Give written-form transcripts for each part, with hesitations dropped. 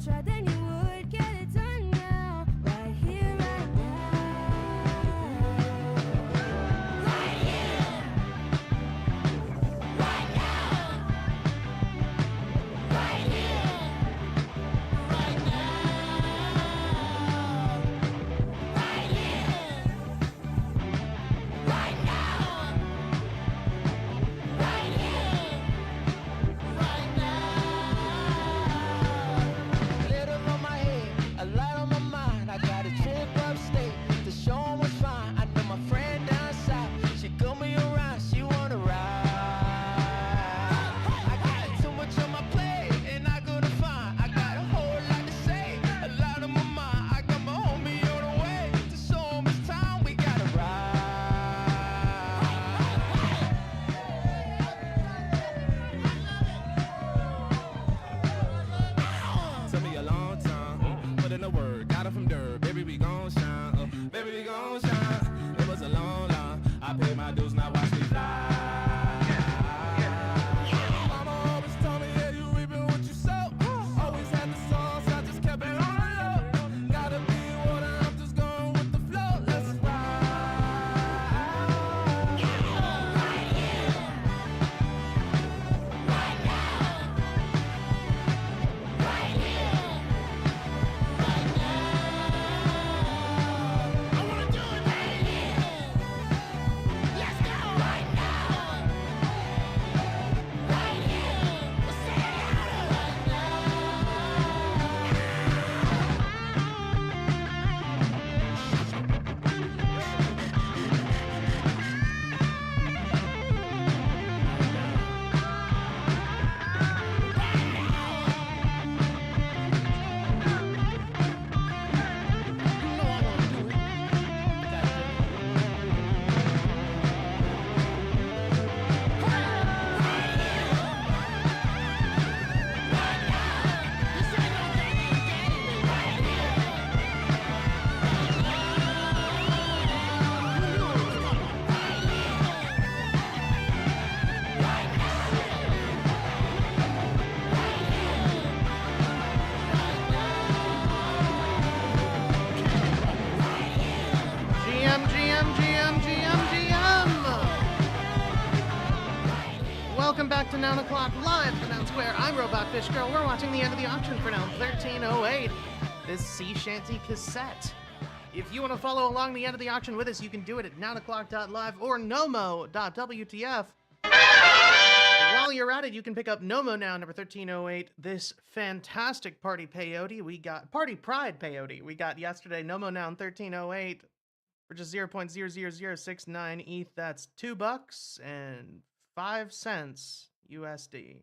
tried, then you would get it done now, right here, right now. Right here, right now. Right here, right now. Right here, right now. Right here, right now. Glitter on my head, a light on my mind. I got a trip upstate to show 'em what's fine. I know my friend down south, she got me around, she wanna ride. I got too much on my plate and I go to find. I got a whole lot to say, a lot on my mind. I got my homie on the way to show 'em it's time, we gotta ride. Took me a long time, put in a word, got it from dirt. Baby, we gon' shine, baby, we gon' shine. It was a long line, I paid my dues, now watch me fly. Mama always told me, yeah, you reaping what you sow. Always had the songs, I just kept it on the low. Gotta be water, I'm just going with the flow. Let's ride. Right here, right now. Right here, right now. I wanna do it right here. Let's go right now. Right here, we'll say it louder. Right Welcome back to Noun O'Clock, live from Noun Square. I'm Robot Fish Girl. We're watching the end of the auction for Noun 1308, this sea shanty cassette. If you want to follow along the end of the auction with us, you can do it at nounoclock.live or nomo.wtf. While you're at it, you can pick up Nomo Now, number 1308, this fantastic party peyote. We got Party Pride peyote. We got yesterday, Nomo Now 1308 for just 0.00069 ETH. That's $2.05 USD.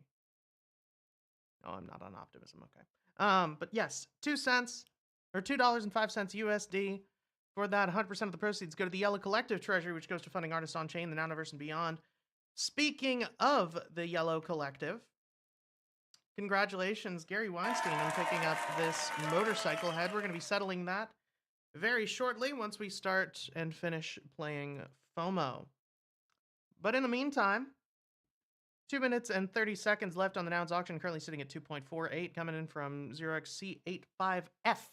Oh, I'm not on Optimism. Okay. But yes, 2 cents or $2.05 USD for that. 100% of the proceeds go to the Yellow Collective Treasury, which goes to funding artists on chain, the Nouniverse, and beyond. Speaking of the Yellow Collective, congratulations, Gary Weinstein, on picking up this motorcycle head. We're going to be settling that very shortly once we start and finish playing FOMO. But in the meantime, 2 minutes and 30 seconds left on the Nouns auction, currently sitting at 2.48, coming in from 0xC85F.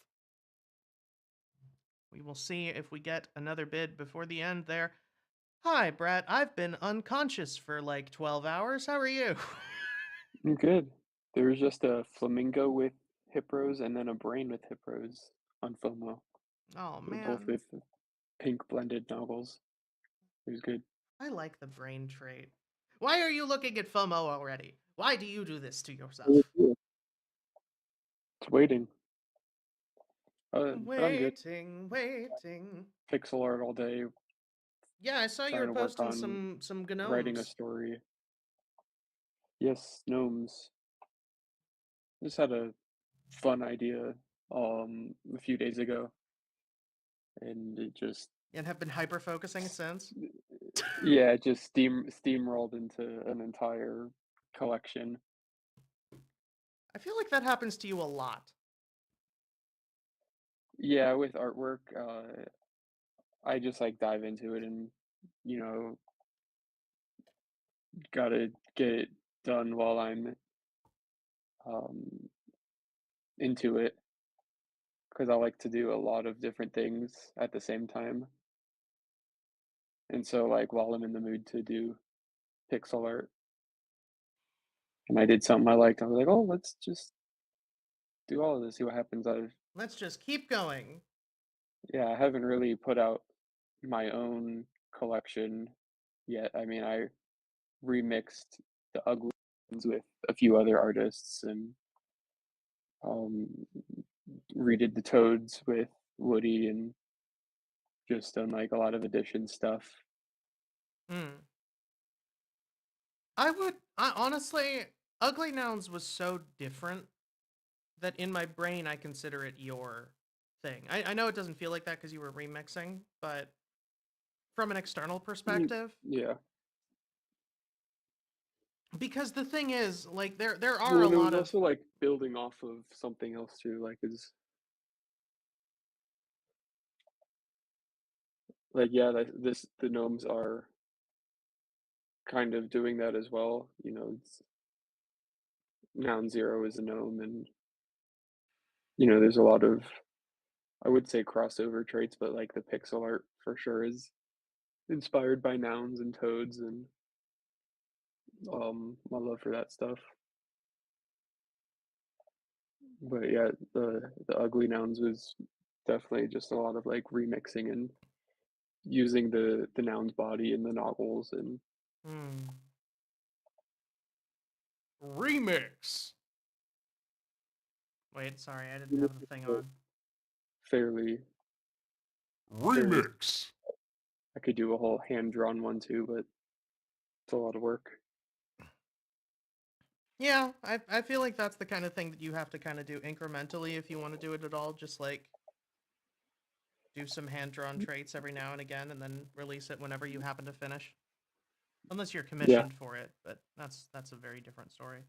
We will see if we get another bid before the end there. Hi, Brett. I've been unconscious for like 12 hours. How are you? I'm good. There was just a flamingo with hippos and then a brain with hippos on FOMO. Oh, They were both man. with pink blended noggles. It was good. I like the brain trait. Why are you looking at FOMO already? Why do you do this to yourself? It's waiting. But I'm good. Waiting. Pixel art all day, Yeah, I saw you trying were to work posting on some writing a gnomes. story. Yes, gnomes. Just had a fun idea a few days ago, and it just And have been hyper focusing since. yeah, it just steamrolled into an entire collection. I feel like that happens to you a lot. Yeah, with artwork, I just like dive into it and you know gotta get it done while I'm um into it because I like to do a lot of different things at the same time. And so, like, while I'm in the mood to do pixel art and I did something I liked, I was like, "Oh, let's just do all of this, see what happens." Let's just keep going. Yeah, I haven't really put out my own collection yet. I mean, I remixed the ugly ones with a few other artists and um, redid the toads with Woody and just done like a lot of addition stuff. Hmm. I honestly, Ugly Nouns was so different that in my brain I consider it your thing. I know it doesn't feel like that because you were remixing, but from an external Mm, perspective, yeah. because the thing is, like, there are Well, a and it lot was of also like building off of something else too. Like, is like yeah, the gnomes are kind of doing that as well. You know, it's Noun Zero is a gnome, and there's a lot of I would say crossover traits, but like the pixel art for sure is inspired by nouns and toads and my love for that stuff. But yeah, the ugly nouns was definitely just a lot of like remixing and using the noun's body in the novels and hmm, remix. Wait, sorry, I didn't have the thing on. fairly fairly Remix. I could do a whole hand drawn one too, but it's a lot of work. Yeah, I feel like that's the kind of thing that you have to kind of do incrementally if you want to do it at all. Just like do some hand drawn traits every now and again, and then release it whenever you happen to finish. Unless you're Yeah, commissioned for it, but that's a very different story.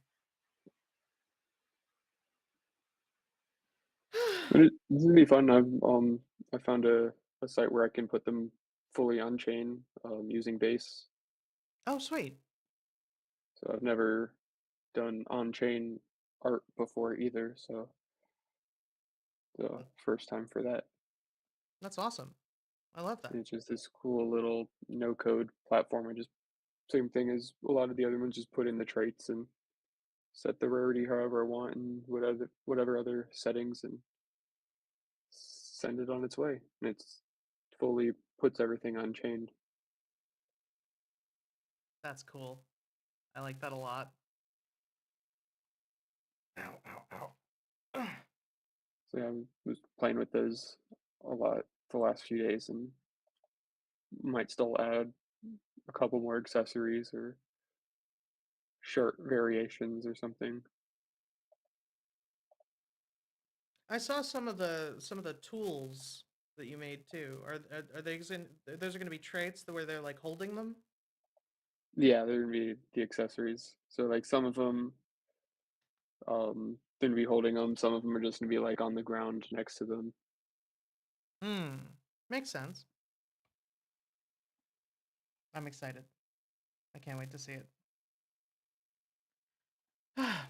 but this is gonna be fun. I found a site where I can put them fully on chain using base. Oh, sweet. So I've never done on chain art before either. So the first time for that. That's awesome. I love that. And it's just this cool little no code platform. I just same thing as a lot of the other ones, just put in the traits and set the rarity however I want and whatever other settings and send it on its way. And it's fully puts everything on chain. That's cool. I like that a lot. Ow, ow, ow. So yeah, I was playing with those a lot the last few days and might still add a couple more accessories or shirt variations or something. I saw some of the tools that you made too. Are they those are going to be traits where they're like holding them? Yeah, there would be the accessories. So like some of them gonna be holding them. Some of them are just gonna be like on the ground next to them. Hmm. Makes sense. I'm excited. I can't wait to see it.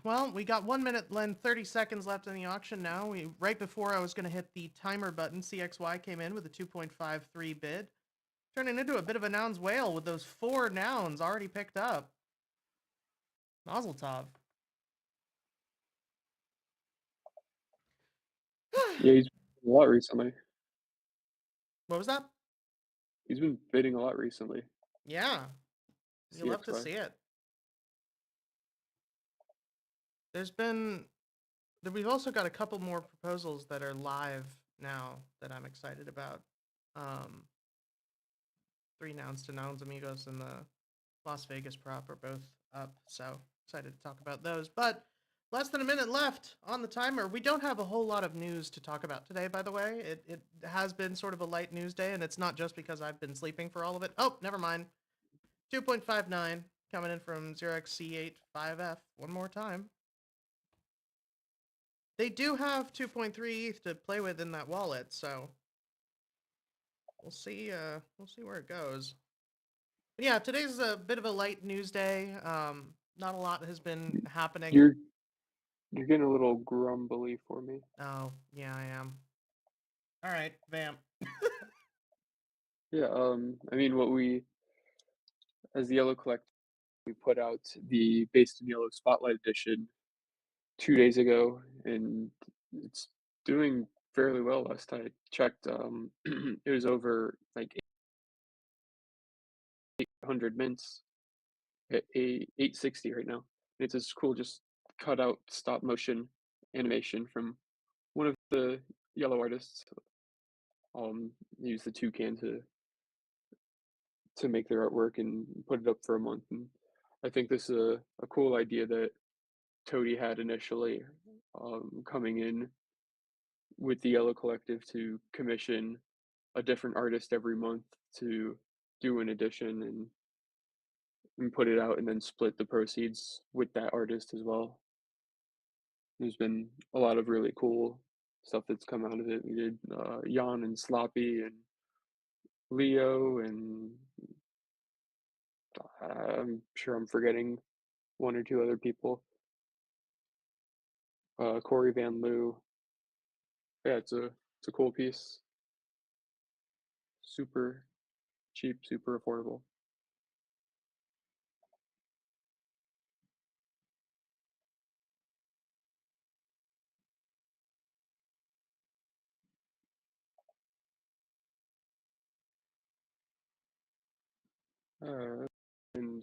Well, we got 1 minute and 30 seconds left in the auction now. Right before I was going to hit the timer button, CXY came in with a 2.53 bid, turning into a bit of a nouns whale with those 4 nouns already picked up. Mazel tov. Yeah, he's a lot recently. What was that? He's been bidding a lot recently. Yeah, you love to CXY. see it. There's been we've also got a couple more proposals that are live now that I'm excited about. Um, 3 nouns to Nouns Amigos and the Las Vegas prop are both up, so excited to talk about those. But less than a minute left on the timer. We don't have a whole lot of news to talk about today, by the way. It has been sort of a light news day, and it's not just because I've been sleeping for all of it. Oh, never mind. 2.59 coming in from 0xC85F. One more time. They do have 2.3 ETH to play with in that wallet, so we'll see where it goes. But yeah, today's a bit of a light news day. Not a lot has been happening. You're You're getting a little grumbly for me. Oh, yeah, I am. All right, vamp. Yeah, I mean, as the Yellow Collective, we put out the Based in Yellow Spotlight Edition 2 days ago, and it's doing fairly well. Last I checked, it was over like 800 mints at 860 right now. It's this cool, just cut out stop motion animation from one of the yellow artists. Used the toucan to make their artwork and put it up for a month. And I think this is a cool idea that Toady had initially, coming in with the Yellow Collective to commission a different artist every month to do an edition and put it out and then split the proceeds with that artist as well. There's been a lot of really cool stuff that's come out of it. We did Jan and Sloppy and Leo, and I'm sure I'm forgetting one or two other people. Corey Van Loo. Yeah, it's a cool piece. Super cheap, super affordable. And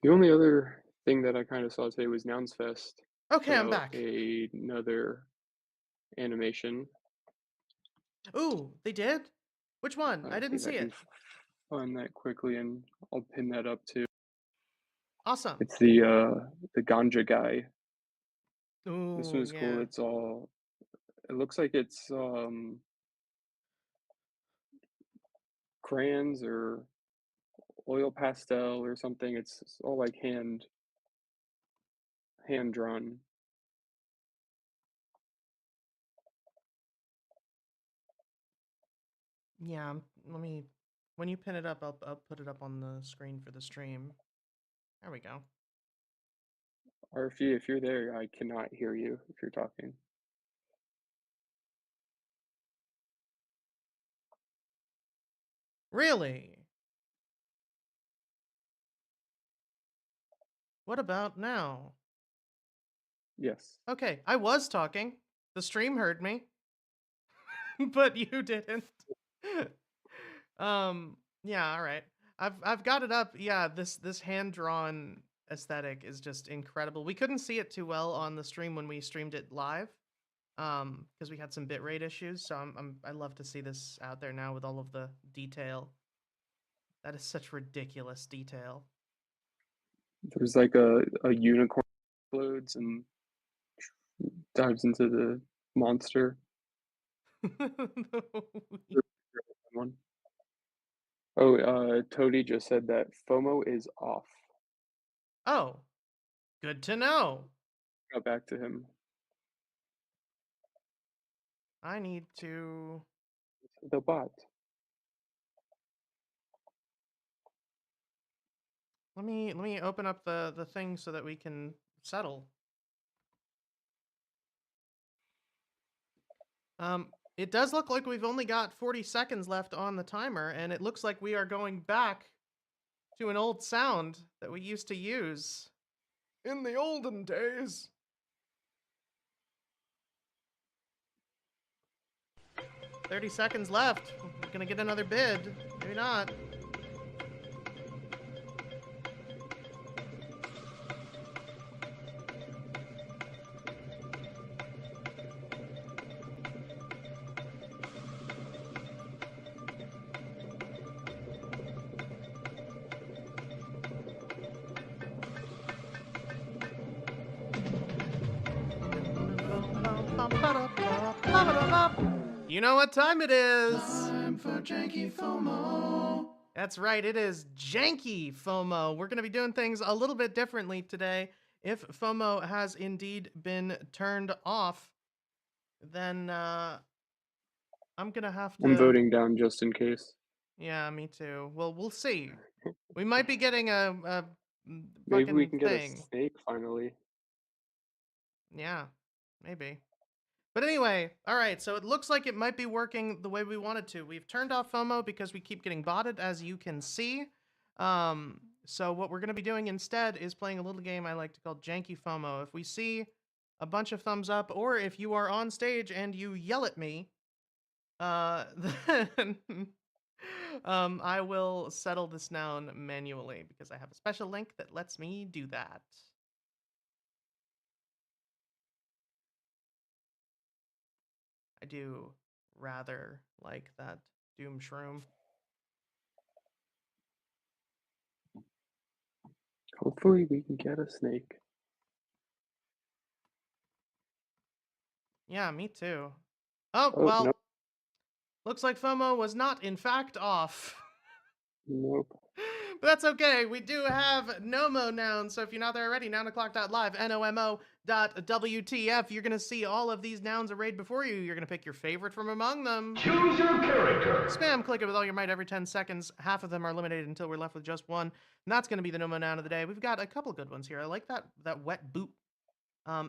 the only other thing that I kind of saw today was Nouns Fest Okay, put I'm out back. another animation. Ooh, they did? Which one? I I didn't think I see can it. find that quickly and I'll pin that up too. Awesome. It's the ganja guy. This Ooh, one's cool. yeah. It looks like it's crayons or oil pastel or something. It's all like hand drawn. Yeah, let me when you pin it up, I'll put it up on the screen for the stream. There we go. Or if you're there, I cannot hear you if you're talking. Really? What about now? Yes. Okay, I was talking. The stream heard me, but you didn't. Yeah, all right. I've got it up. Yeah, this hand-drawn aesthetic is just incredible. We couldn't see it too well on the stream when we streamed it live, because we had some bitrate issues. So I love to see this out there now with all of the detail. That is such ridiculous detail. There's like a unicorn explodes and dives into the monster. One. Oh, Toady just said that FOMO is off. Oh, good to know. Got back to him. I need to The bot. let me open up the thing so that we can settle. It does look like we've only got 40 seconds left on the timer, and it looks like we are going back to an old sound that we used to use in the olden days. 30 seconds left. We're gonna get another bid. Maybe not. You know what time it is? Time for janky FOMO. That's right, it is janky FOMO. We're going to be doing things a little bit differently today. If FOMO has indeed been turned off, then I'm going to have I'm to... voting down just in case. Yeah, me too. Well, we'll see. We might be getting a Maybe we fucking can get a thing. snake finally. Yeah, maybe. But anyway, all right, so it looks like it might be working the way we want it to. We've turned off FOMO because we keep getting botted, as you can see. So what we're going to be doing instead is playing a little game I like to call Janky FOMO. If we see a bunch of thumbs up, or if you are on stage and you yell at me, then I will settle this noun manually because I have a special link that lets me do that. I do rather like that Doom Shroom. Hopefully we can get a snake. Yeah, me too. Oh, Oh, well, nope. looks like FOMO was not, in fact, off. Nope. But that's okay. We do have Nomo nouns, so if you're not there already, nounoclock.live, NOMO.WTF, you're going to see all of these nouns arrayed before you. You're going to pick your favorite from among them. Choose your character. Spam click it with all your might every 10 seconds. Half of them are eliminated until we're left with just one. And that's going to be the Nomo noun of the day. We've got a couple good ones here. I like that wet boot.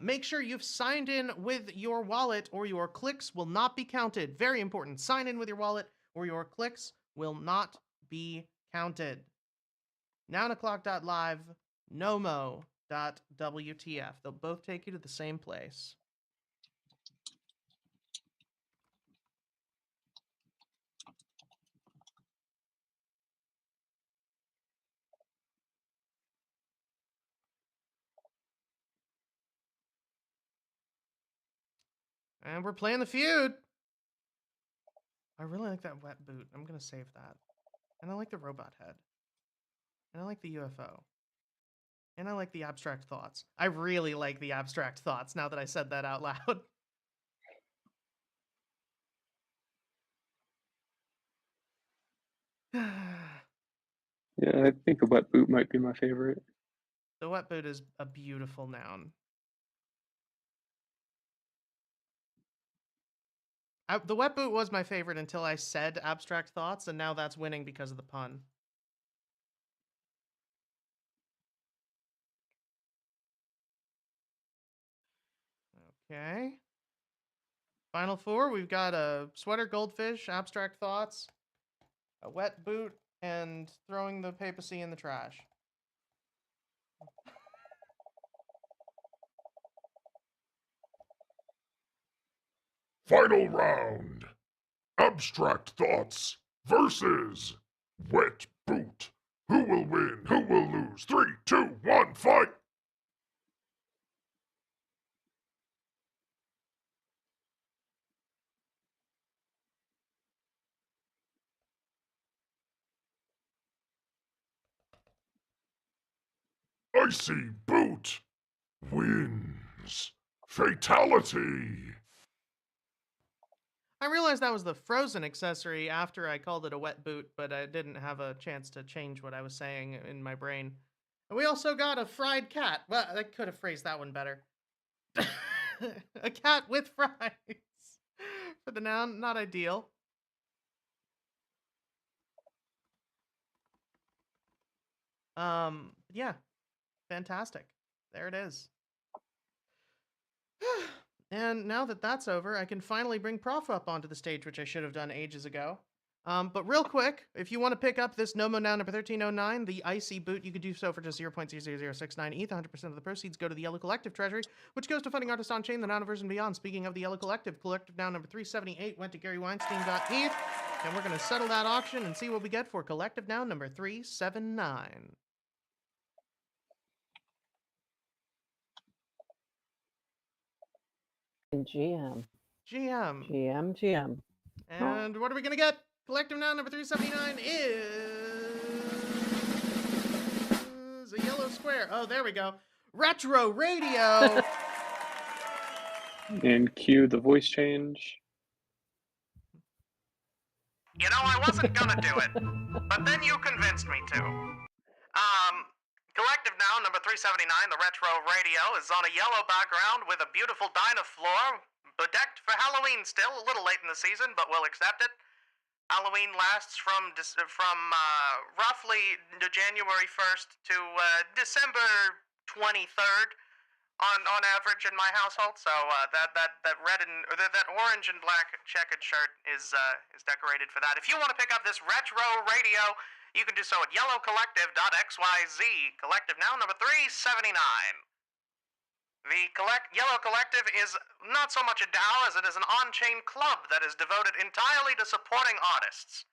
Make sure you've signed in with your wallet or your clicks will not be counted. Very important. Sign in with your wallet or your clicks will not be counted. Nounoclock.live, Nomo.WTF. They'll both take you to the same place. And we're playing the feud. I really like that wet boot. I'm going to save that. And I like the robot head. And I like the UFO. And I like the abstract thoughts. I really like the abstract thoughts now that I said that out loud. Yeah, I think the wet boot might be my favorite. The wet boot is a beautiful noun. The wet boot was my favorite until I said abstract thoughts, and now that's winning because of the pun. Okay. Final four, we've got a sweater goldfish, abstract thoughts, a wet boot, and throwing the papacy in the trash. Final round. Abstract thoughts versus wet boot. Who will win? Who will lose? 3, 2, 1, fight! Icy boot wins. Fatality. I realized that was the frozen accessory after I called it a wet boot, but I didn't have a chance to change what I was saying in my brain. And we also got a fried cat. Well, I could have phrased that one better. A cat with fries. For the noun, not ideal. Yeah. Fantastic. There it is. And now that that's over, I can finally bring Prof up onto the stage, which I should have done ages ago. But real quick, if you want to pick up this Nomo noun number 1309, the icy boot, you could do so for just 0.00069 ETH. 100% of the proceeds go to the Yellow Collective Treasury, which goes to funding artists on chain, the Nouniverse, and beyond. Speaking of the Yellow Collective, collective noun number 378 went to GaryWeinstein.eth, and we're going to settle that auction and see what we get for collective noun number 379. GM. GM. And what are we going to get? Collective noun number 379 is a yellow square. Oh, there we go. Retro radio. And cue the voice change. You know, I wasn't gonna do it, but then you convinced me to. Collective noun number 379, the retro radio, is on a yellow background with a beautiful Dynafloor, bedecked for Halloween still, a little late in the season, but we'll accept it. Halloween lasts from roughly January 1st to December 23rd. on average in my household. So that red and or that orange and black checkered shirt is decorated for that. If you want to pick up this retro radio, you can do so at yellowcollective.xyz. Collective now number 379. The Yellow Collective is not so much a DAO as it is an on-chain club that is devoted entirely to supporting artists.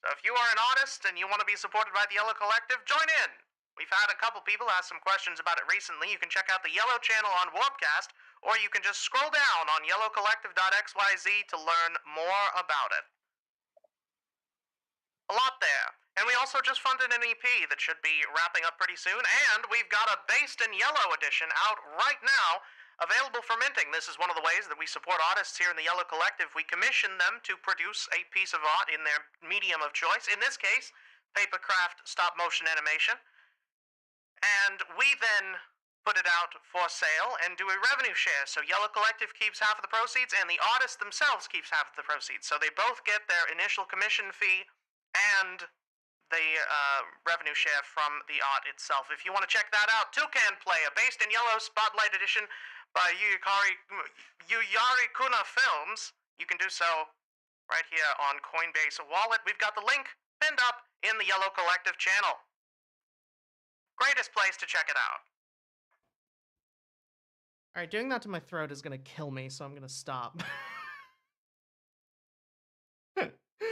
So if you are an artist and you want to be supported by the Yellow Collective, join in. We've had a couple people ask some questions about it recently. You can check out the Yellow channel on Warpcast, or you can just scroll down on yellowcollective.xyz to learn more about it. A lot there. And we also just funded an EP that should be wrapping up pretty soon, and we've got a Based in Yellow edition out right now, available for minting. This is one of the ways that we support artists here in the Yellow Collective. We commission them to produce a piece of art in their medium of choice, in this case, papercraft stop-motion animation. And we then put it out for sale and do a revenue share. So Yellow Collective keeps half of the proceeds, and the artists themselves keeps half of the proceeds. So they both get their initial commission fee and the revenue share from the art itself. If you want to check that out, Toucan Play, a Based in Yellow Spotlight edition by Yuyari Kuna Films. You can do so right here on Coinbase Wallet. We've got the link pinned up in the Yellow Collective channel. Greatest place to check it out. All right, doing that to my throat is going to kill me, so I'm going to stop.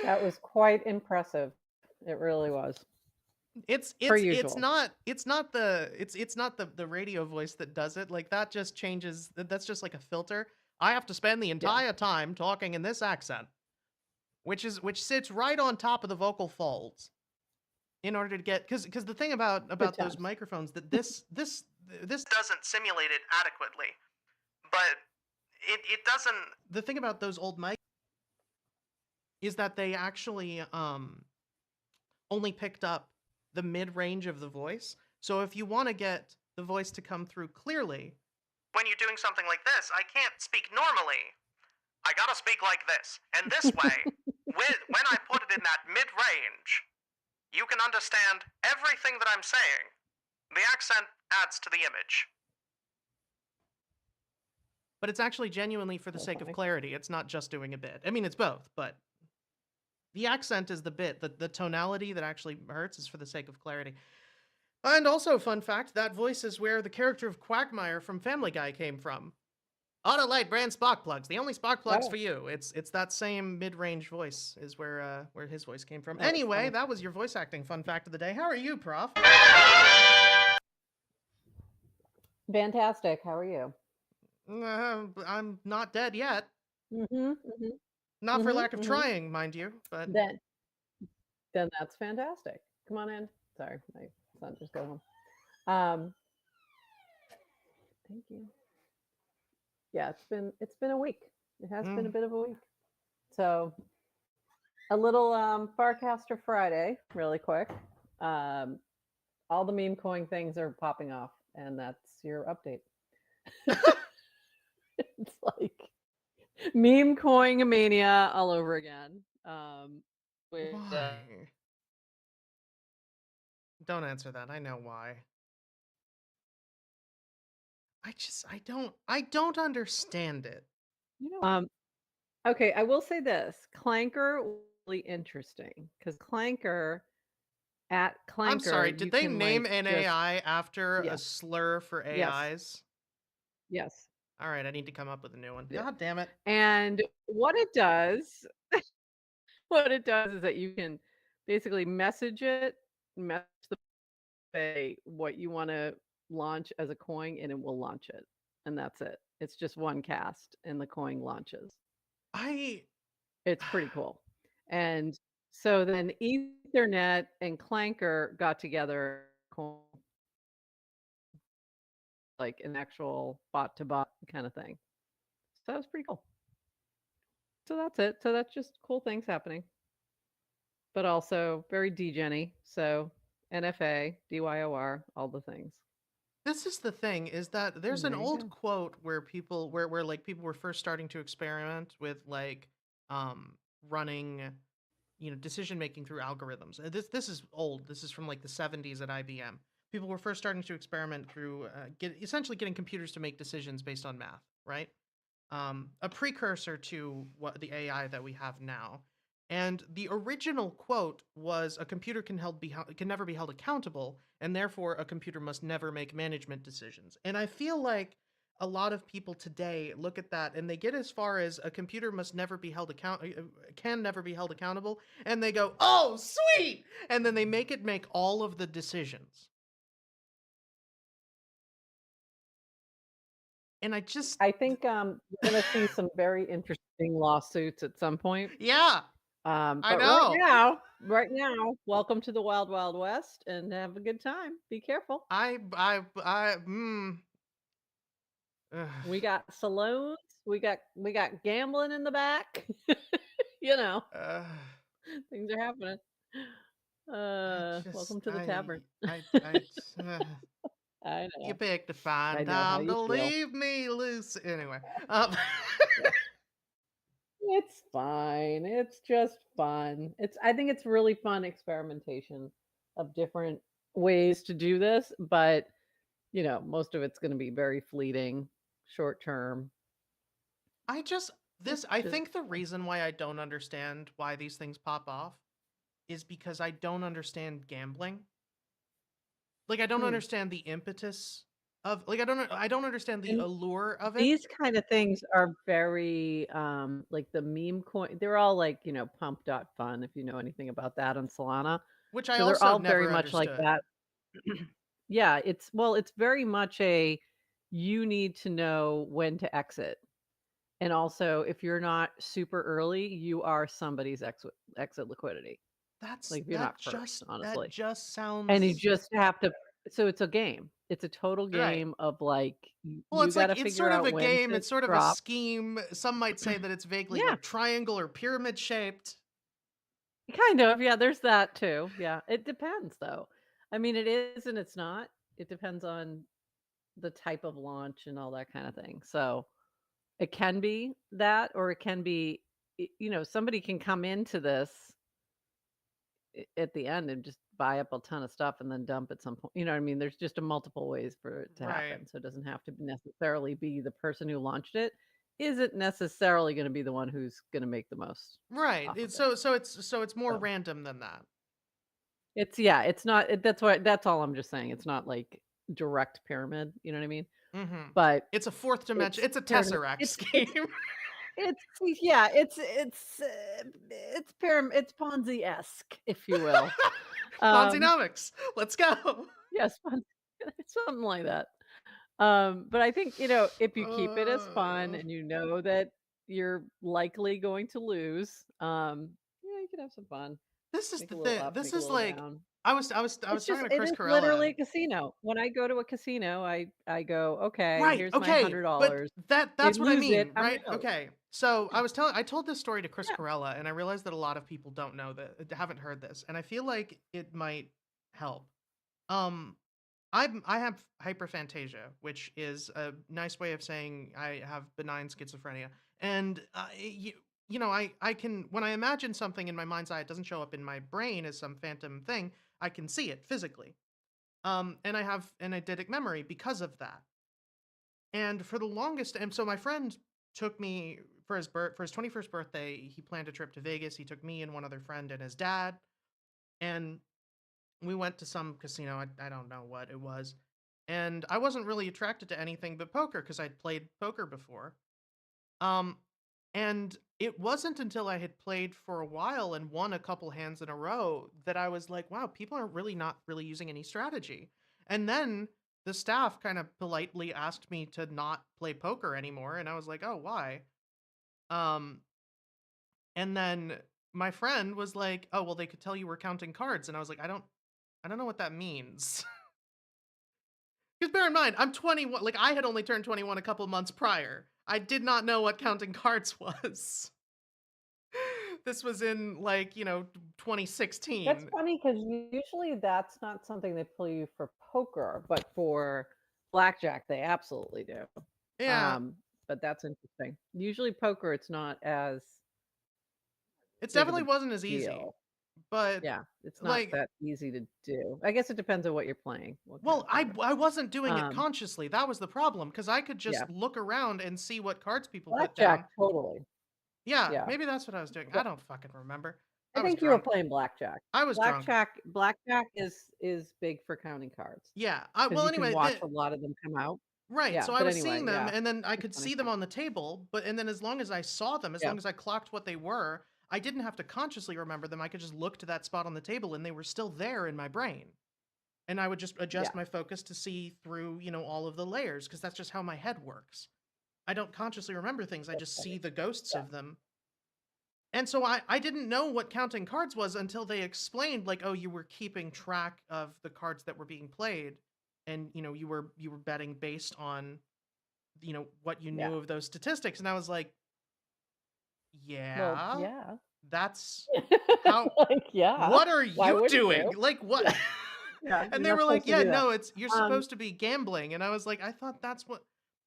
That was quite impressive. It really was. It's usual. not the radio voice that does it. Like that just changes. That's just like a filter. I have to spend the entire time talking in this accent, which sits right on top of the vocal folds, in order to get because the thing about those microphones that this doesn't simulate it adequately, but it doesn't. The thing about those old mics is that they actually only picked up the mid-range of the voice. So if you want to get the voice to come through clearly, when you're doing something like this, I can't speak normally. I gotta speak like this. And this way, when I put it in that mid-range, you can understand everything that I'm saying. The accent adds to the image. But it's actually genuinely for the sake of clarity. It's not just doing a bit. I mean, it's both, but the accent is the bit. The tonality that actually hurts is for the sake of clarity. And also, fun fact, that voice is where the character of Quagmire from Family Guy came from. Autolite brand spark plugs. The only spark plugs for you. It's that same mid-range voice is where his voice came from. Anyway, that was your voice acting fun fact of the day. How are you, Prof? Fantastic. How are you? I'm not dead yet. Mm-hmm. Not for lack of trying, mind you, but Then that's fantastic. Come on in. Sorry, my son just got home. Thank you. Yeah, it's been a week. It has been a bit of a week. So a little Farcaster Friday, really quick. All the meme coin things are popping off, and that's your update. It's like meme coin mania all over again. With, why? Don't answer that. I know why. I don't understand it. Okay, I will say this. Clanker was really interesting because Clanker I'm sorry, did they name like, an AI after a Yes. slur for AIs? Yes. All right, I need to come up with a new one. Yeah. God damn it. And what it does is that you can basically message the say what you want to launch as a coin, and it will launch it. And that's it. It's just one cast and the coin launches. It's pretty cool. And so then Ethernet and Clanker got together, like an actual bot to bot kind of thing. So that was pretty cool. So that's it. So that's just cool things happening. But also very degen-y. So NFA, DYOR, all the things. This is the thing, is that there's an There you old go. quote where people where like people were first starting to experiment with like running decision making through algorithms. This is old. This is from like the 70s at IBM. people were first starting to experiment through essentially getting computers to make decisions based on math, right? A precursor to what the AI that we have now. And the original quote was, "A computer can never be held accountable, and therefore a computer must never make management decisions." And I feel like a lot of people today look at that and they get as far as "a computer must never be held can never be held accountable," and they go, "Oh, sweet!" And then they make it make all of the decisions. And I think you're going to see some very interesting lawsuits at some point. yeah, But I know. right now, welcome to the Wild Wild West and have a good time. Be careful. We got saloons. We got gambling in the back. You know, things are happening. Welcome to the tavern. I I know. You picked a fine I know how time you to feel. leave me loose. Anyway, It's fine. It's just fun. I think it's really fun experimentation of different ways to do this, but most of it's going to be very fleeting, short term. I think the reason why I don't understand why these things pop off is because I don't understand gambling. Like I don't understand the impetus of I don't understand the And allure of it. these kind of things are very like the meme coin. They're all like, pump.fun, if you know anything about that on Solana. Which I So they're also all very never much like understood. that. Yeah, it's very much you need to know when to exit. And also, if you're not super early, you are somebody's exit liquidity. Like if you're not first, honestly. That just sounds. And you just have to. So it's a game. It's a total Right. game of like Well, you it's got like to it's figure sort of out a when game. to It's sort of a drop. scheme. Some might say that it's vaguely Yeah. like triangle or pyramid shaped. Kind of, yeah, there's that too. Yeah, it depends though. I mean, it is and it's not. It depends on the type of launch and all that kind of thing. So it can be that, or it can be, somebody can come into this at the end and just buy up a ton of stuff and then dump at some point. You know what I mean? There's just a multiple ways for it to happen. So it doesn't have to necessarily be the person who launched it isn't necessarily going to be the one who's going to make the most. Right. So it's more random than that. It's not. That's all I'm just saying. It's not like direct pyramid. You know what I mean? Mm-hmm. But it's a fourth dimension. It's a Tesseract scheme. It's pyramid. It's Ponzi-esque, if you will. Ponzi-nomics. Let's go. Yes, something like that. But I think if you keep it as fun and you know that you're likely going to lose, you can have some fun. This is Make the a little thing. up, This make a is little like down. I was talking to Chris It is Corella. literally a casino. When I go to a casino, I go, okay, Right. here's Okay. my $100. But that's what I mean, I'm right? out. Okay. So I told this story to Chris Corella, and I realized that a lot of people don't know that, haven't heard this, and I feel like it might help. I have hyperphantasia, which is a nice way of saying I have benign schizophrenia, and I can, when I imagine something in my mind's eye, it doesn't show up in my brain as some phantom thing. I can see it physically. And I have an eidetic memory because of that. And for the longest, and so my friend took me for his 21st birthday. He planned a trip to Vegas. He took me and one other friend and his dad, and we went to some casino. I don't know what it was, and I wasn't really attracted to anything but poker because I'd played poker before. And it wasn't until I had played for a while and won a couple hands in a row that I was like, wow, people are really not really using any strategy. And then the staff kind of politely asked me to not play poker anymore, and I was like, oh, why? And then my friend was like, oh, well, they could tell you we're counting cards, and I was like, I don't know what that means. Because bear in mind, I'm 21. Like, I had only turned 21 a couple months prior. I did not know what counting cards was. This was in 2016. That's funny because usually that's not something they pull you for poker, but for blackjack they absolutely do. Yeah. But that's interesting. Usually poker, it's not as. It definitely wasn't as easy. but Yeah, it's not like, that easy to do. I guess it depends on what you're playing. What kind well, of card. I wasn't doing it Um, consciously. That was the problem because I could yeah, just look around and see what cards people put blackjack, down. totally. Yeah, Yeah. maybe that's what I was doing. I Bla- don't fucking remember. I I was think you were drunk. playing blackjack. I was drunk. Blackjack is big for counting cards Yeah. because Well, you can anyway, watch a lot of them come out. right. Yeah, So I but was seeing anyway, them, yeah, and then I it's could funny. see them on the table. But and then as long as I saw them, as Yeah, long as I clocked what they were, I didn't have to consciously remember them. I could just look to that spot on the table, and they were still there in my brain. And I would just yeah, adjust my focus to see through, all of the layers, because that's just how my head works. I don't consciously remember things. I that's just funny. see the ghosts Yeah, of them. And so I didn't know what counting cards was until they explained, like, oh, you were keeping track of the cards that were being played, and you were betting based on what you yeah. knew of those statistics. And I was like, Well, yeah, yeah. that's how. Like, yeah. What are Why you wouldn't doing? you? Like, what? Yeah, yeah. And You're they not were like, supposed to yeah, do that. no, you're Um, supposed to be gambling. And I was like, I thought that's what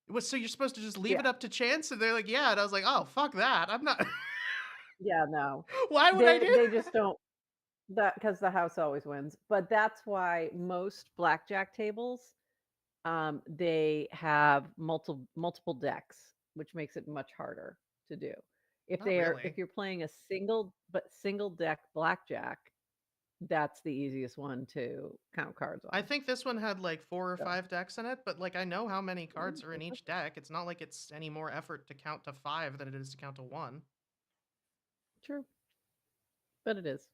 it was. So you're supposed to just leave yeah, it up to chance? And they're like, yeah. And I was like, oh, fuck that. I'm not. yeah. No, Why would I do they just don't that because the house always wins. But that's why most blackjack tables, they have multiple decks, which makes it much harder to do. Not If really. you're playing a single deck blackjack, that's the easiest one to count cards I on. think this one had like 4 or So, 5 decks in it, but like I know how many cards are in that's each deck. It's not like it's any more effort to count to 5 than it is to count to 1. true, but it is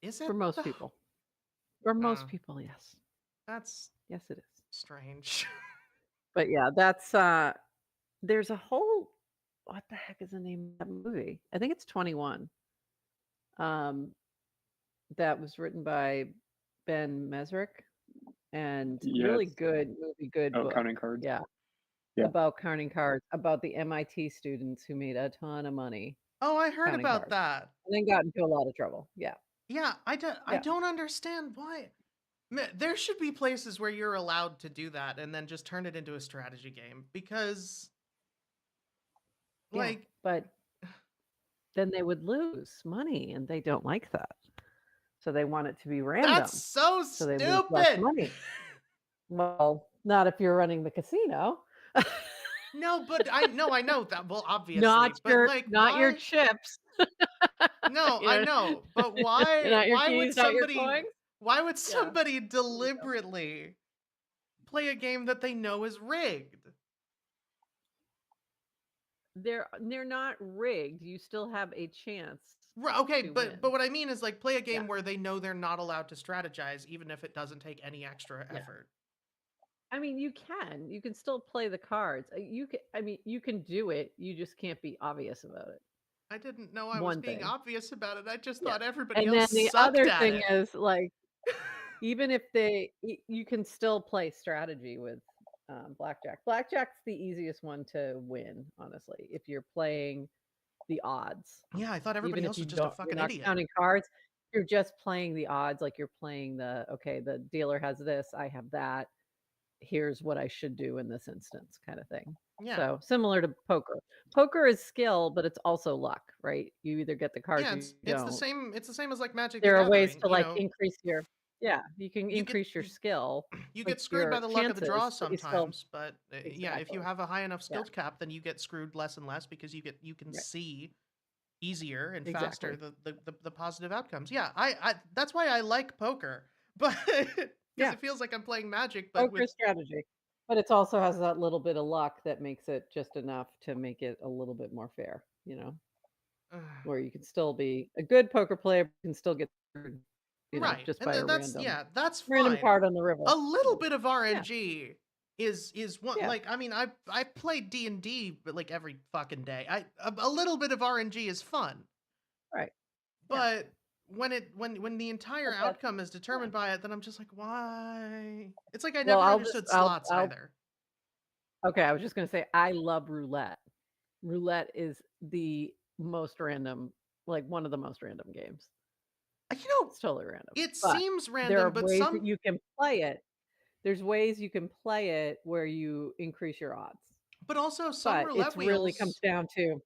Is for it most though? people. For Uh, most people, yes, that's yes, it is. strange. But yeah, that's there's a whole what the heck is the name of that movie? I think it's 21. Um, that was written by Ben Mesrick and really Yes. good movie, good Oh, book. counting cards. Yeah, Yeah. about counting cards, about the MIT students who made a ton of money Oh, I heard counting about cards that. and then got into a lot of trouble. Yeah, Yeah, I yeah, don't understand why. There should be places where you're allowed to do that and then just turn it into a strategy game because, yeah. like, But then they would lose money, and they don't like that. So they want it to be that's random, so so they lose less stupid. money. Well, not if you're running the casino. No, but I know that. Well, obviously, but like, Not your why? chips. No, You I know, know, but why? not your keys, not your coins. Why would Yeah, somebody there you go. deliberately play a game that they know is rigged? They're not rigged. You still have a chance Okay, to but win. what I mean is like play a Yeah, game where they know they're not allowed to strategize, even if it doesn't take any extra yeah. effort. I mean, you can. You can still play the cards. You can. I mean, you can do it. You just can't be obvious about it. I didn't know I was One being thing. obvious about it. I just Yeah. thought everybody And then else the sucked other at thing it. is like even if you can still play strategy with blackjack. Blackjack's the easiest one to win, honestly. If you're playing the odds, Yeah, I thought even everybody if else was just a you're fucking not idiot. counting cards, you're just playing the odds. Like you're playing the dealer has this, I have that. Here's what I should do in this instance, kind of thing. Yeah. So similar to poker. Poker is skill, but it's also luck, right? You either get the cards Yeah, or you it's the don't. same as like Magic the There are ways Gathering, to like increase your yeah, you can you get increase your skill, you like get screwed by your the luck of the draw chances, but you still sometimes, but yeah, if you exactly. have a high enough Yeah, skill cap, then you get screwed less and less because you can right. see easier and faster Exactly. the positive outcomes. Yeah, I that's why I like poker, but because Yeah. it feels like I'm playing Magic, but Poker with strategy. But it also has that little bit of luck that makes it just enough to make it a little bit more fair, where you can still be a good poker player, but can still get screwed, right, just and by a that's yeah, that's random fine. card on the river. A little bit of Yeah. RNG is one Yeah. like I mean I play D&D but like every fucking day. A little bit of RNG is fun. Right. Yeah. But when the entire But that's outcome is yeah. determined by it, then I'm just like, why? It's like I Well, never understood slots either. okay, I was just gonna say I love roulette. Roulette is the most random, like one of the most random games. It's totally random. It But seems there are random, but ways that you can play it. There's ways you can play it where you increase your odds. also some But roulette it's really comes wheels down to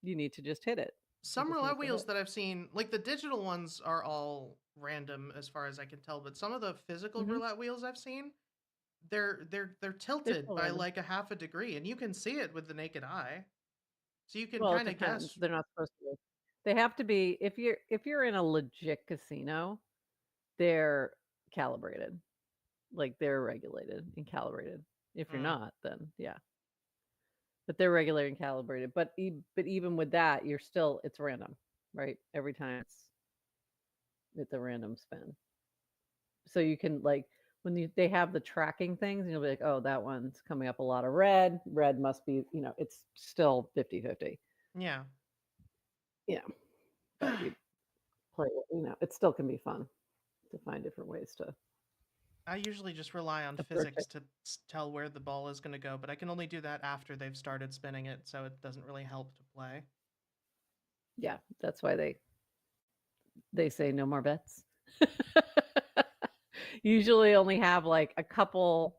you need to just hit it. Some just roulette needs to wheels hit. that I've seen, like the digital ones, are all random as far as I can tell. But some of the physical Mhm. roulette wheels I've seen, they're They're tilted still by random. like a half a degree, and you can see it with the naked eye, so you can Well, it kind of depends. guess. They're not supposed to be. They have to be if you're in a legit casino, they're calibrated. Like they're regulated and calibrated. If you're Mm. not, then yeah. But they're regulated and calibrated. But even with that, it's random, right? Every time it's a random spin. So you can like when they have the tracking things, and you'll be like, oh, that one's coming up a lot of red. Red must be, it's still 50-50. Yeah. Yeah. But you play it, it still can be fun to find different ways to I usually just rely on approach physics it. to tell where the ball is going to go, but I can only do that after they've started spinning it, so it doesn't really help to play. Yeah, that's why they say no more bets. Usually only have like a couple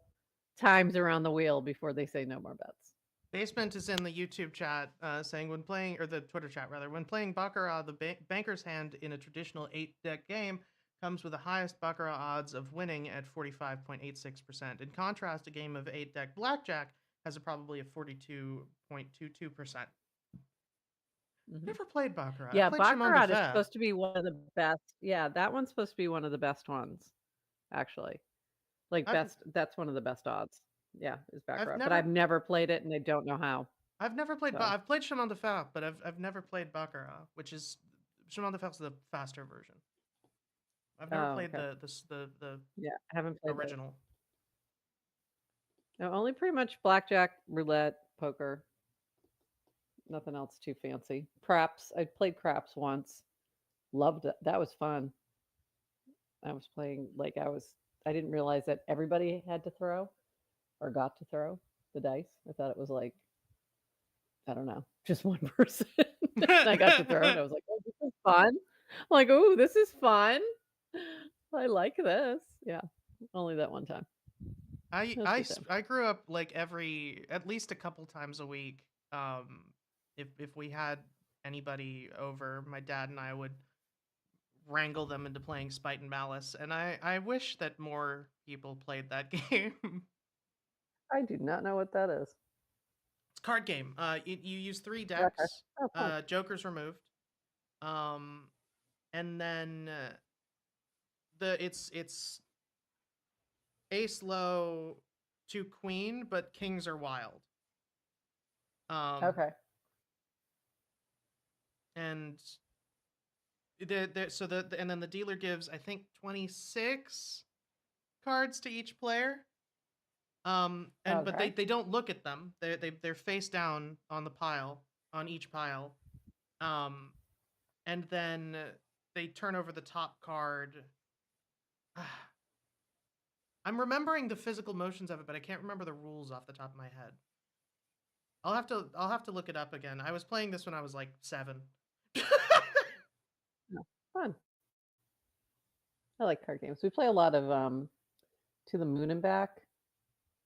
times around the wheel before they say no more bets. Basement is in the YouTube chat saying when playing, or the Twitter chat rather, when playing Baccarat, the banker's hand in a traditional 8-deck game comes with the highest Baccarat odds of winning at 45.86%. In contrast, a game of 8-deck blackjack has a probability of 42.22%. Never played Baccarat. I Yeah, played Chemin de Baccarat is Fer. supposed to be one of the best. Yeah, that one's supposed to be one of the best ones, actually. Like that's one of the best odds. Yeah, is Baccarat. But I've never played it, and I don't know how. I've never played. So. I've played Chemin de Fer, but I've never played Baccarat, which is Chemin de Fer is the faster version. I've never played okay. the Yeah, I haven't played original. No, only pretty much blackjack, roulette, poker. Nothing else too fancy. Craps. I played craps once. Loved it. That was fun. I was playing I didn't realize that everybody had to throw or got to throw the dice. I thought it was like, I don't know, just one person. And I got to throw and I was like, oh, this is fun. I'm like, oh, this is fun. I like this. Yeah. Only that one time. I grew up like at least a couple times a week. If we had anybody over, my dad and I would wrangle them into playing Spite and Malice, and I wish that more people played that game. I do not know what that is. It's a card game. You use 3 decks. Okay. Oh, cool. Joker's removed. And then it's ace low to queen, but kings are wild. Okay. And and then the dealer gives, I think, 26 cards to each player. But they don't look at them. They're face down on the pile, on each pile. And then they turn over the top card. I'm remembering the physical motions of it, but I can't remember the rules off the top of my head. I'll have to look it up again. I was playing this when I was like 7. Fun. I like card games. We play a lot of To the Moon and Back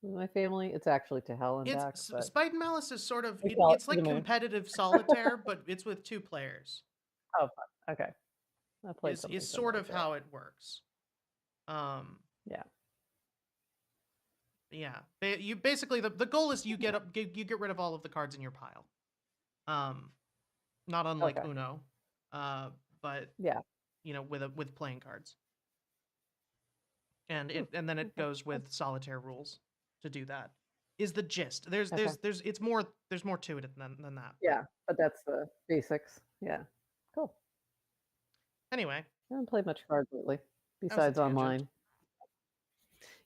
with my family. It's actually To Hell and Back. But Spite and Malice is sort of it's like competitive solitaire, but it's with 2 players. Oh, fun. Okay. I played something is sort of like how it works. Yeah. Yeah. You basically the goal is you get rid of all of the cards in your pile. Not unlike Uno. But yeah, with playing cards. And then it goes with solitaire rules to do that. Is the gist. There's more to it than that. Yeah, but that's the basics. Yeah. Cool. Anyway. I haven't played much cards lately, besides online.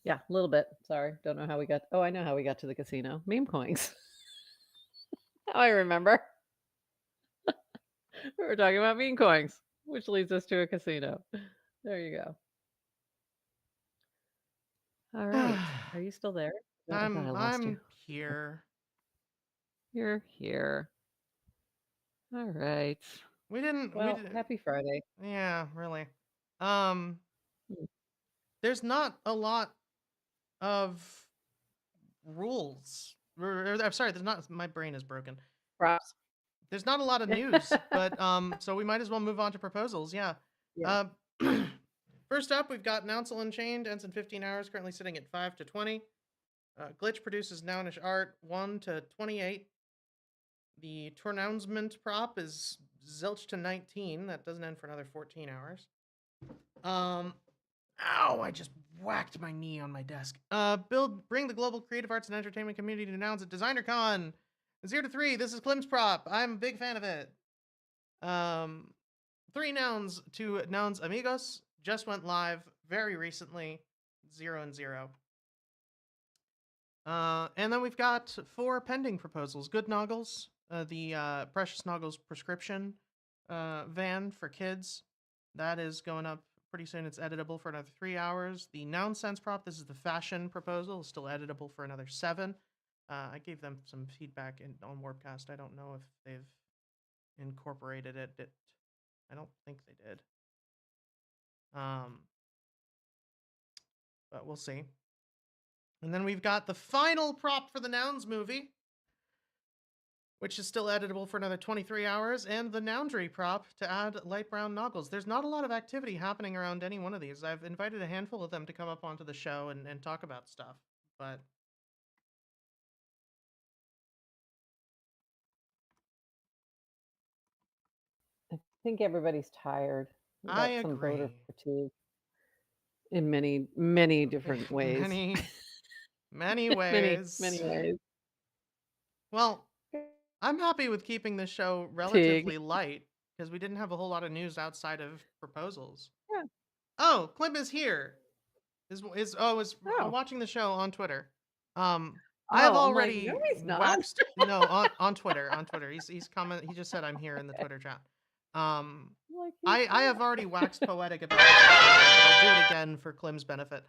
Yeah, a little bit. Sorry. Don't know how we got. Oh, I know how we got to the casino. Meme coins. Now I remember. We were talking about meme coins, which leads us to a casino. There you go. All right. Are you still there? I'm here. You're here. All right. Happy Friday. Yeah, really. There's not a lot of rules. I'm sorry, there's not. My brain is broken. Props. there's not a lot of news, but so we might as well move on to proposals. Yeah. Yeah. First up, we've got Nouncil Unchained, ends in 15 hours, currently sitting at 5 to 20. Glitch produces Nounish art 1 to 28. The Tornouncement prop is zilch to 19. That doesn't end for another 14 hours. Ow, I just whacked my knee on my desk. Bring the global creative arts and entertainment community to Nouns at DesignerCon. 0 to 3, this is Klim's prop. I'm a big fan of it. 3 nouns to Nouns Amigos just went live very recently. 0 and 0. And then we've got 4 pending proposals. Good Noggles, the Precious Noggles prescription van for kids. That is going up pretty soon. It's editable for another 3 hours. The Noun Sense prop, this is the fashion proposal, is still editable for another 7. I gave them some feedback on Warpcast. I don't know if they've incorporated it. I don't think they did. But we'll see. And then we've got the final prop for the Nouns movie, which is still editable for another 23 hours, and the Noundry prop to add light brown noggles. There's not a lot of activity happening around any one of these. I've invited a handful of them to come up onto the show and talk about stuff, but I think everybody's tired. We got I some voter agree. fatigue in many, many different ways. Many Many, ways. many ways. Well, I'm happy with keeping this show relatively light because we didn't have a whole lot of news outside of proposals. Yeah. Oh, Klim is here. Is Oh. watching the show on Twitter. I have Oh, I'm like, already no, he's not. waxed. No, on Twitter. On Twitter. He's comment. He just said I'm here in the Twitter chat. Like, I have already waxed poetic about this, but I'll do it again for Klim's benefit.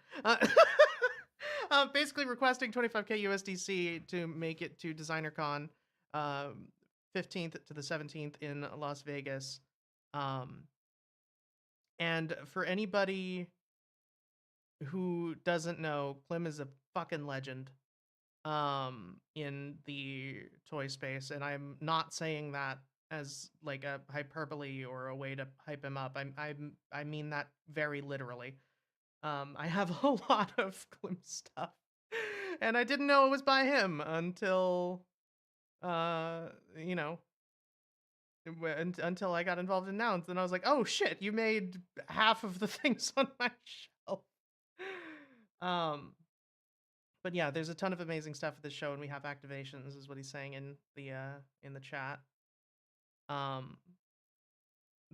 Basically requesting 25k USDC to make it to DesignerCon, 15th to the 17th in Las Vegas. And for anybody who doesn't know, Klim is a fucking legend in the toy space, and I'm not saying that as like a hyperbole or a way to hype him up. I mean that very literally. I have a lot of Klim stuff, and I didn't know it was by him until you know, until I got involved in Nouns. Then I was like, oh shit, you made half of the things on my shelf. But yeah, there's a ton of amazing stuff at this show, and we have activations, is what he's saying in the chat.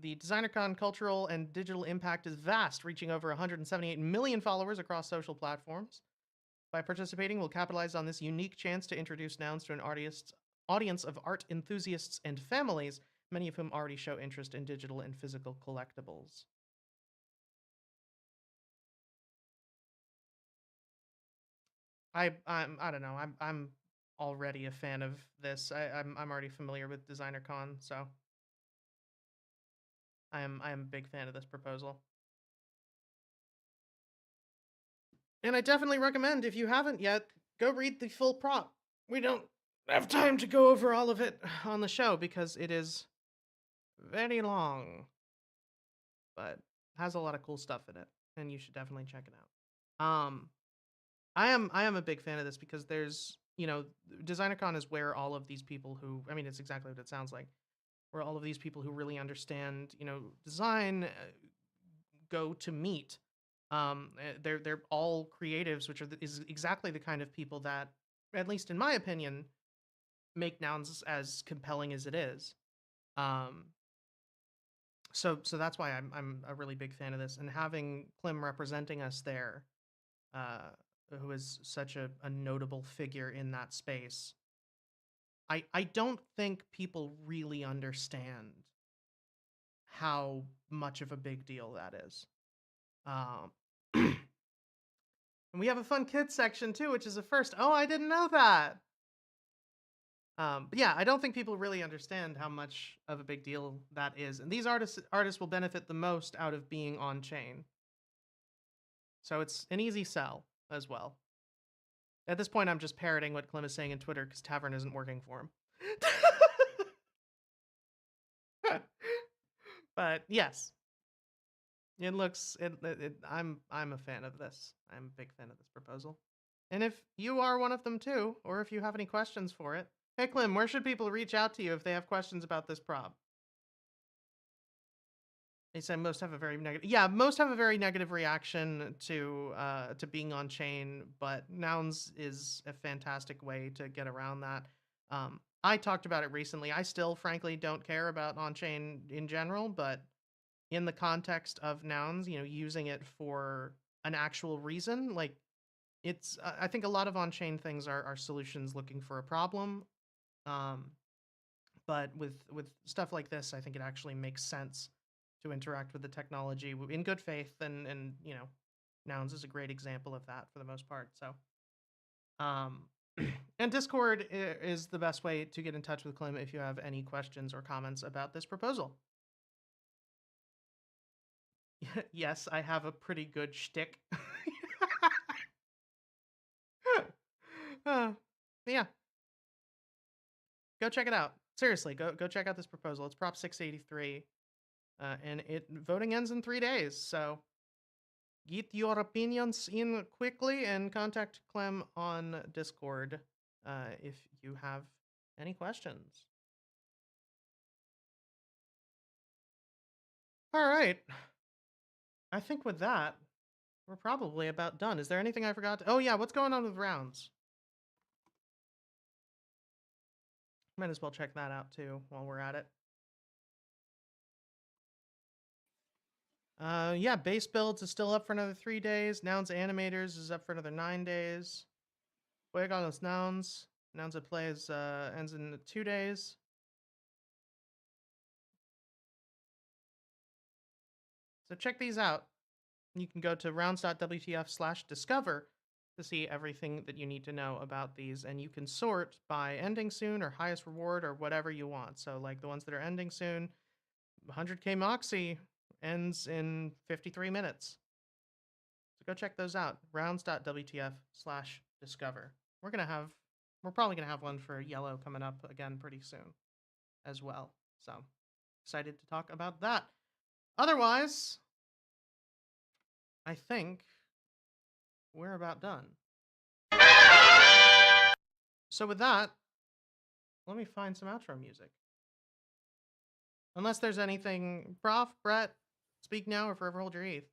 The DesignerCon cultural and digital impact is vast, reaching over 178 million followers across social platforms. By participating, we'll capitalize on this unique chance to introduce Nouns to an audience of art enthusiasts and families, many of whom already show interest in digital and physical collectibles. I don't know. I'm already a fan of this. I'm already familiar with DesignerCon, so I am a big fan of this proposal. And I definitely recommend, if you haven't yet, go read the full prop. We don't have time to go over all of it on the show because it is very long, but has a lot of cool stuff in it, and you should definitely check it out. I am a big fan of this because there's, DesignerCon is where all of these people who, I mean, it's exactly what it sounds like, where all of these people who really understand, design go to meet. They're all creatives, which is exactly the kind of people that, at least in my opinion, make Nouns as compelling as it is. So that's why I'm a really big fan of this, and having Klim representing us there, who is such a notable figure in that space. I don't think people really understand how much of a big deal that is. And we have a fun kids section too, which is a first. Oh, I didn't know that. But yeah, I don't think people really understand how much of a big deal that is. And these artists will benefit the most out of being on chain. So it's an easy sell as well. At this point, I'm just parroting what Klim is saying in Twitter because Tavern isn't working for him. But yes, it looks. I'm a fan of this. I'm a big fan of this proposal. And if you are one of them too, or if you have any questions for it, hey Clem, where should people reach out to you if they have questions about this prop? They say most have a very negative. Yeah, most have a very negative reaction to being on chain, but Nouns is a fantastic way to get around that. I talked about it recently. I still, frankly, don't care about on chain in general, but in the context of Nouns, using it for an actual reason, like it's. I think a lot of on chain things are solutions looking for a problem. But with stuff like this, I think it actually makes sense to interact with the technology in good faith, and Nouns is a great example of that for the most part. So, and Discord is the best way to get in touch with Clem if you have any questions or comments about this proposal. Yes, I have a pretty good shtick. Yeah. Go check it out. Seriously, go check out this proposal. It's Prop 683. And voting ends in 3 days, so get your opinions in quickly and contact Clem on Discord if you have any questions. All right. I think with that, we're probably about done. Is there anything I forgot? Oh yeah, what's going on with rounds? Might as well check that out too while we're at it. Yeah, base builds is still up for another 3 days. Nouns Animators is up for another 9 days. Juegos Nouns. Nouns at Play ends in 2 days. So check these out. You can go to rounds.wtf/discover to see everything that you need to know about these, and you can sort by ending soon or highest reward or whatever you want. So like the ones that are ending soon, 100k Moxie ends in 53 minutes. So go check those out. rounds.wtf/discover. We're probably gonna have one for yellow coming up again pretty soon as well. So excited to talk about that. Otherwise, I think we're about done. So with that, let me find some outro music. Unless there's anything, Prof, Brett, speak now or forever hold your ETH.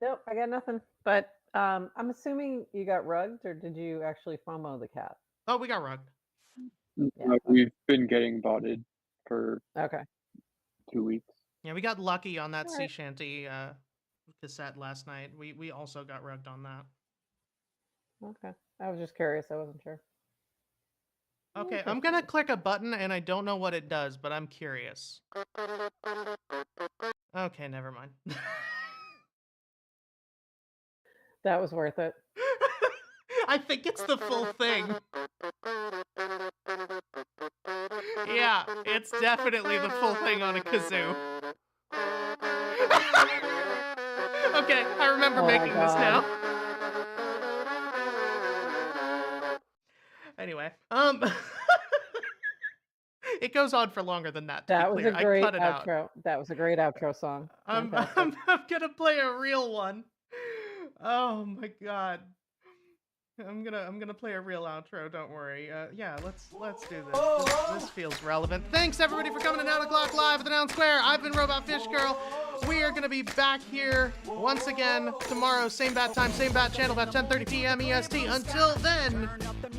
Nope, I got nothing. But I'm assuming you got rugged, or did you actually FOMO the cat? Oh, we got rugged. Yeah. We've been getting botted for Okay. 2 weeks. Yeah, we got lucky on that All sea right. shanty cassette last night. We also got rugged on that. Okay. I was just curious. I wasn't sure. Okay, I'm gonna click a button and I don't know what it does, but I'm curious. Okay, never mind. That was worth it. I think it's the full thing. Yeah, it's definitely the full thing on a kazoo. Okay, I remember Oh my making this now. God. Anyway, it goes on for longer than that. To That be was clear. a great I cut it out. outro. That was a great outro song. I'm Fantastic. gonna play a real one. Oh my god. I'm gonna play a real outro. Don't worry. Yeah, let's do this. This feels relevant. Thanks everybody for coming to Noun O'Clock live at the Noun Square. I've been Robot Fish Girl. We are gonna be back here once again tomorrow, same bat time, same bat channel, about 10:30 p.m. EST. Until then,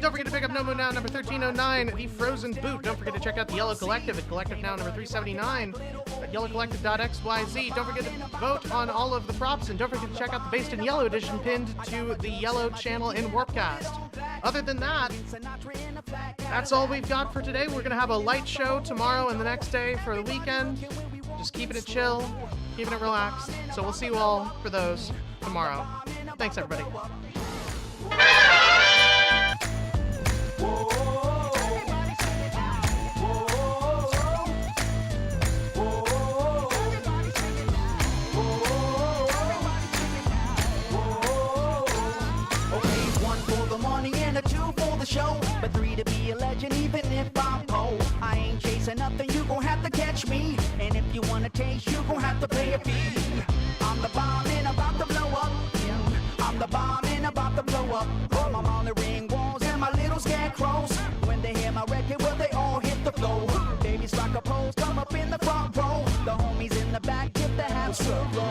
don't forget to pick up No Moon Now number 1309, The Frozen Boot. Don't forget to check out the Yellow Collective at Collective Now number 379 at yellowcollective.xyz. Don't forget to vote on all of the props, and don't forget to check out the Based in Yellow edition pinned to the Yellow channel in Warpcast. Other than that, that's all we've got for today. We're gonna have a light show tomorrow and the next day for the weekend. Just keeping it chill, keeping it relaxed. So we'll see you all for those tomorrow. Thanks, everybody. Show, but 3 to be a legend, even if I'm poor. I ain't chasing nothing, you gon' have to catch me. And case, you gon' have to pay a fee. I'm the bomb and about to blow up. I'm the bomb and about to blow up. All my monitoring walls and my little scarecrows. When they hear my record, well, they all hit the floor. Babies rock a pose, come up in the front row. The homies in the back, get the half slow.